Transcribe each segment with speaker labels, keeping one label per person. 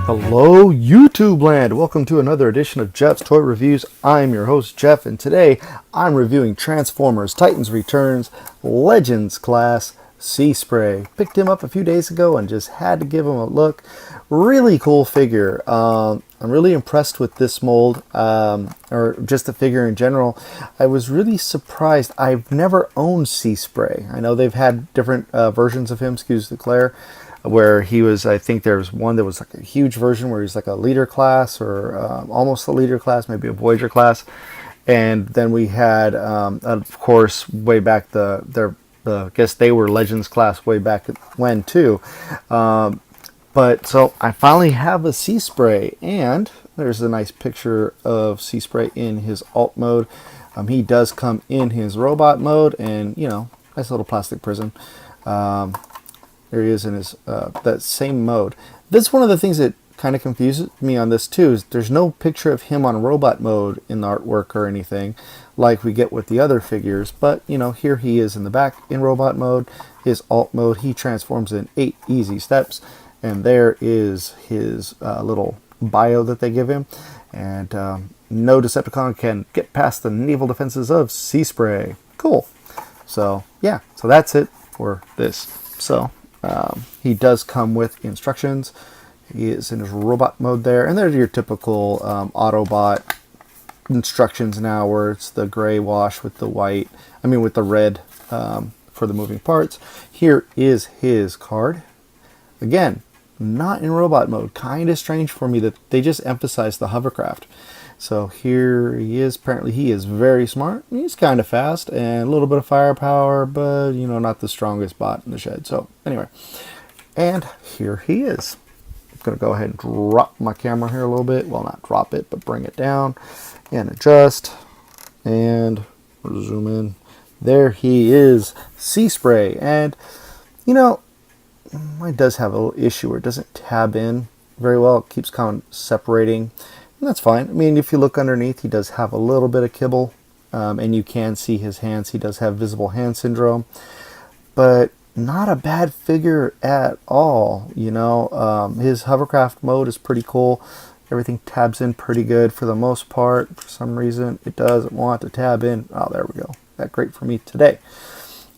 Speaker 1: Hello YouTube land! Welcome to another edition of Jeff's Toy Reviews. I'm your host Jeff, and today I'm reviewing Transformers Titans Returns Legends Class Seaspray. Picked him up a few days ago and just had to give him a look. Really cool figure. I'm really impressed with this mold, or just the figure in general. I was really surprised. I've never owned Seaspray. I know they've had different versions of him, excuse the glare, where he was, I think there was one that was like a huge version where he's like a leader class, or almost a leader class, maybe a Voyager class. And then we had, of course, way back I guess they were Legends class way back when too. But so I finally have a Seaspray, and there's a nice picture of Seaspray in his alt mode. He does come in his robot mode, and you know, nice little plastic prison. There he is in his that same mode. This is one of the things that kind of confuses me on this too, is there's no picture of him on robot mode in the artwork or anything like we get with the other figures. But you know, here he is in the back in robot mode, his alt mode. He transforms in 8 easy steps, and there is his little bio that they give him. And no Decepticon can get past the naval defenses of Seaspray. Cool. So yeah, so that's it for this. So he does come with instructions. He is in his robot mode there, and there's your typical Autobot instructions now, where it's the gray wash with the white, with the red for the moving parts. Here is his card. Again, not in robot mode. Kind of strange for me that they just emphasize the hovercraft. So here he is. Apparently he is very smart. He's kind of fast and a little bit of firepower, but you know, not the strongest bot in the shed. So anyway, and here he is. I'm going to go ahead and drop my camera here a little bit. Well, not drop it, but bring it down and adjust and zoom in. There he is, Seaspray. And you know, it does have a little issue where it doesn't tab in very well. It keeps kind of separating. And that's fine. I mean, if you look underneath, he does have a little bit of kibble, and you can see his hands. He does have visible hand syndrome, but not a bad figure at all. You know, his hovercraft mode is pretty cool. Everything tabs in pretty good for the most part. For some reason, it doesn't want to tab in. Oh, there we go. That's great for me today.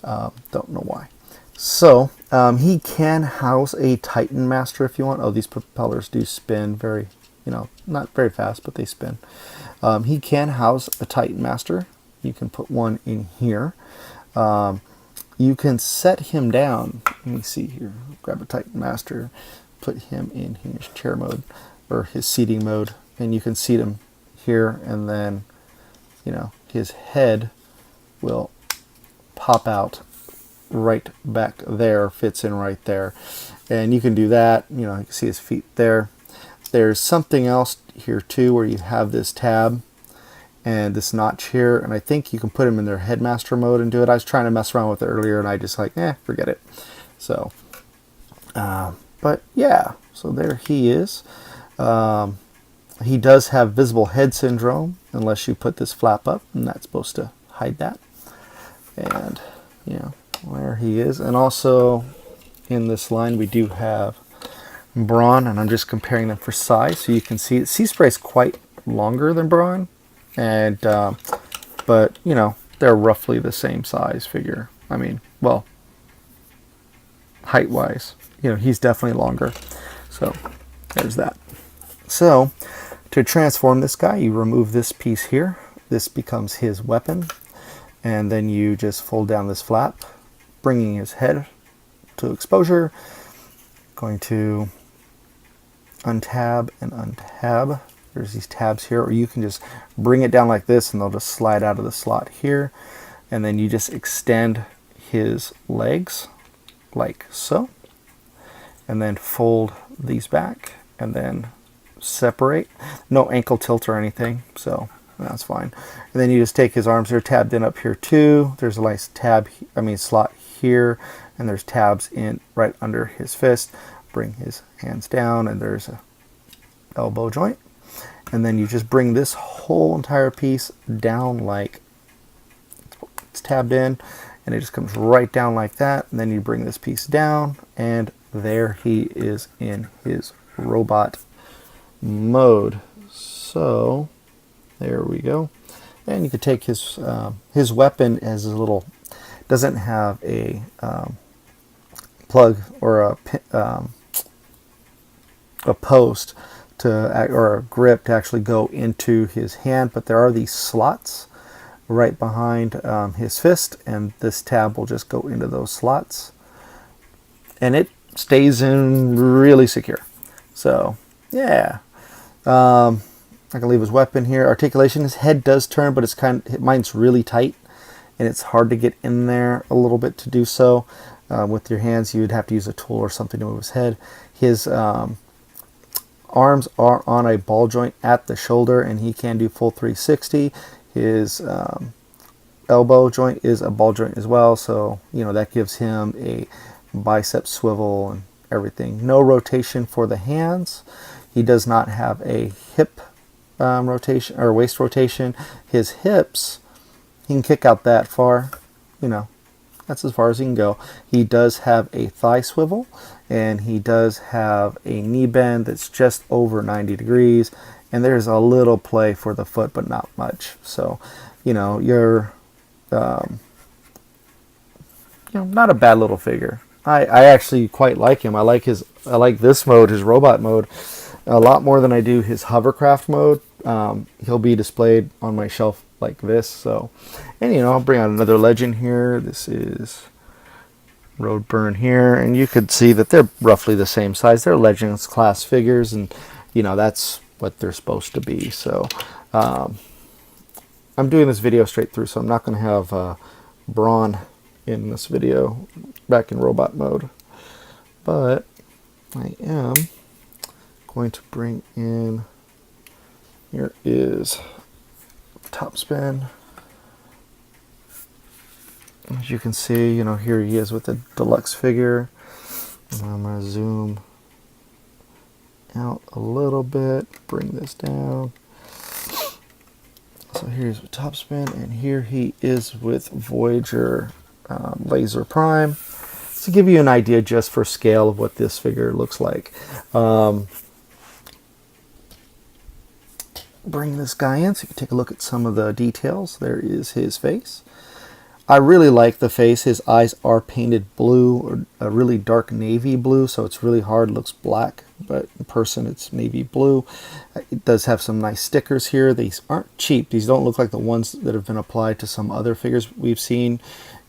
Speaker 1: Don't know why. So, he can house a Titan Master if you want. Oh, these propellers do spin very, you know, not very fast, but they spin. He can house a Titan Master. You can put one in here. You can set him down. Let me see here. Grab a Titan Master, put him in his chair mode, or his seating mode, and you can seat him here, and then, you know, his head will pop out right back there, fits in right there. And you can do that. You know, you can see his feet there. There's something else here too, where you have this tab and this notch here, and I think you can put them in their headmaster mode and do it. I was trying to mess around with it earlier, and I just like, forget it. So, but yeah, so there he is. He does have visible head syndrome, unless you put this flap up, and that's supposed to hide that. And, you know, there he is. And also in this line we do have Brawn, and I'm just comparing them for size, so you can see Seaspray is quite longer than Brawn, and but you know, they're roughly the same size figure. I mean, well, height wise, you know, he's definitely longer. So there's that. So to transform this guy, you remove this piece here. This becomes his weapon, and then you just fold down this flap, bringing his head to exposure. Going to untab and untab. There's these tabs here, or you can just bring it down like this and they'll just slide out of the slot here, and then you just extend his legs like so, and then fold these back and then separate. No ankle tilt or anything, so that's fine. And then you just take his arms. They're tabbed in up here too. There's a nice slot here, and there's tabs in right under his fist. Bring his hands down, and there's a elbow joint, and then you just bring this whole entire piece down like it's tabbed in, and it just comes right down like that. And then you bring this piece down, and there he is in his robot mode. So there we go. And you could take his weapon as a little, doesn't have a plug or a post or a grip to actually go into his hand, but there are these slots right behind his fist, and this tab will just go into those slots, and it stays in really secure. So yeah, I can leave his weapon here. Articulation, his head does turn, but mine's really tight, and it's hard to get in there a little bit to do so. With your hands, you would have to use a tool or something to move his head. His arms are on a ball joint at the shoulder, and he can do full 360. His elbow joint is a ball joint as well, so that gives him a bicep swivel and everything. No rotation for the hands. He does not have a hip rotation or waist rotation. His hips, he can kick out that far, that's as far as he can go. He does have a thigh swivel, and he does have a knee bend that's just over 90 degrees, and there's a little play for the foot, but not much. So, you're not a bad little figure. I actually quite like him. I like this mode, his robot mode, a lot more than I do his hovercraft mode. He'll be displayed on my shelf like this. So, and I'll bring out another legend here. This is Roadburn here, and you could see that they're roughly the same size. They're Legends class figures, and that's what they're supposed to be. So I'm doing this video straight through, so I'm not going to have Brawn in this video back in robot mode, but I am going to bring in, here is top spin. As you can see, here he is with the deluxe figure. And I'm going to zoom out a little bit, bring this down. So here's with top spin, and here he is with Voyager Laser Prime. To give you an idea just for scale of what this figure looks like. Bring this guy in so you can take a look at some of the details. There is his face. I really like the face. His eyes are painted blue, or a really dark navy blue, so it's really hard. It looks black, but in person it's navy blue. It does have some nice stickers here. These aren't cheap. These don't look like the ones that have been applied to some other figures we've seen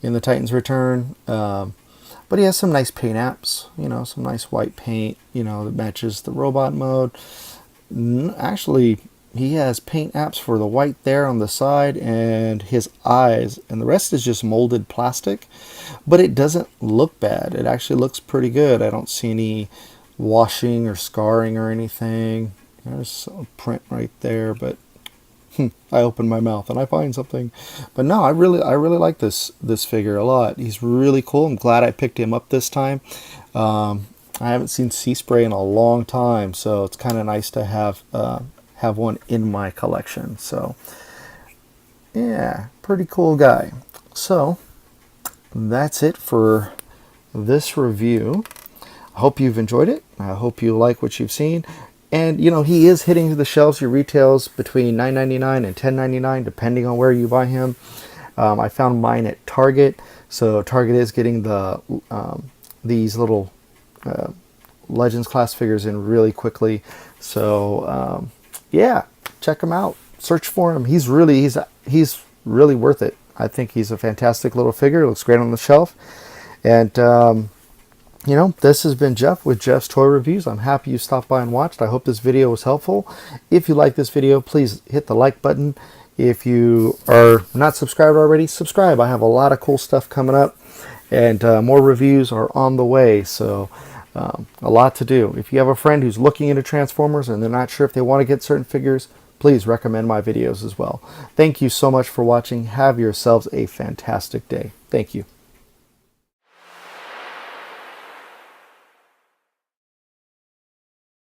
Speaker 1: in the Titans Return. But he has some nice paint apps, some nice white paint, that matches the robot mode. Actually, he has paint apps for the white there on the side and his eyes, and the rest is just molded plastic, but it doesn't look bad. It actually looks pretty good. I don't see any washing or scarring or anything. There's a print right there, but I open my mouth and I find something. But no, I really like this figure a lot. He's really cool. I'm glad I picked him up this time. I haven't seen Seaspray in a long time, so it's kind of nice to have one in my collection. So yeah, pretty cool guy. So that's it for this review. I hope you've enjoyed it. I hope you like what you've seen. And he is hitting the shelves. Your retails between $9.99 and $10.99 depending on where you buy him. I found mine at Target, so Target is getting the these little Legends class figures in really quickly. So yeah, check him out. Search for him. He's really worth it. I think he's a fantastic little figure. Looks great on the shelf. And this has been Jeff with Jeff's Toy Reviews. I'm happy you stopped by and watched. I hope this video was helpful. If you like this video, please hit the like button. If you are not subscribed already, subscribe. I have a lot of cool stuff coming up, and more reviews are on the way. So a lot to do. If you have a friend who's looking into Transformers and they're not sure if they want to get certain figures, please recommend my videos as well. Thank you so much for watching. Have yourselves a fantastic day. Thank you.